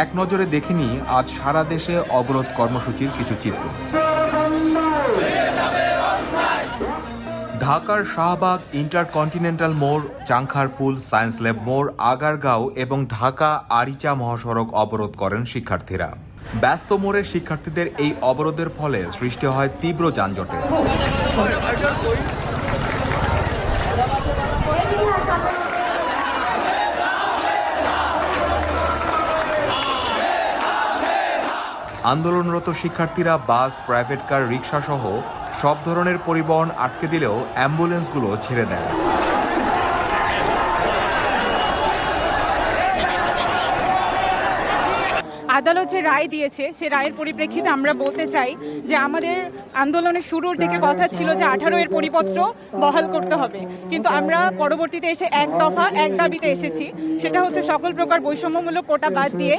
এক নজরে দেখে নিই আজ সারা দেশে অবরোধ কর্মসূচির কিছু চিত্র। ঢাকার শাহবাগ, ইন্টারকন্টিনেন্টাল মোড়, চাংখারপুল, সায়েন্স ল্যাব মোড়, আগারগাঁও এবং ঢাকা আরিচা মহাসড়ক অবরোধ করেন শিক্ষার্থীরা। ব্যস্ত মোড়ের শিক্ষার্থীদের এই অবরোধের ফলে সৃষ্টি হয় তীব্র যানজটের। আন্দোলনরত শিক্ষার্থীরা বাস, প্রাইভেট কার, রিকশা সহ সব ধরনের পরিবহন আটকে দিলেও অ্যাম্বুলেন্সগুলো ছেড়ে দেয়। আদালত যে রায় দিয়েছে সে রায়ের পরিপ্রেক্ষিতে আমরা বলতে চাই যে আমাদের আন্দোলনের শুরুর দিকে কথা ছিল যে 18 এর পরিপত্র বহাল করতে হবে, কিন্তু আমরা পরবর্তীতে এসে এক দফা এক দাবিতে এসেছি, সেটা হচ্ছে সকল প্রকার বৈষম্যমূলক কোটা বাদ দিয়ে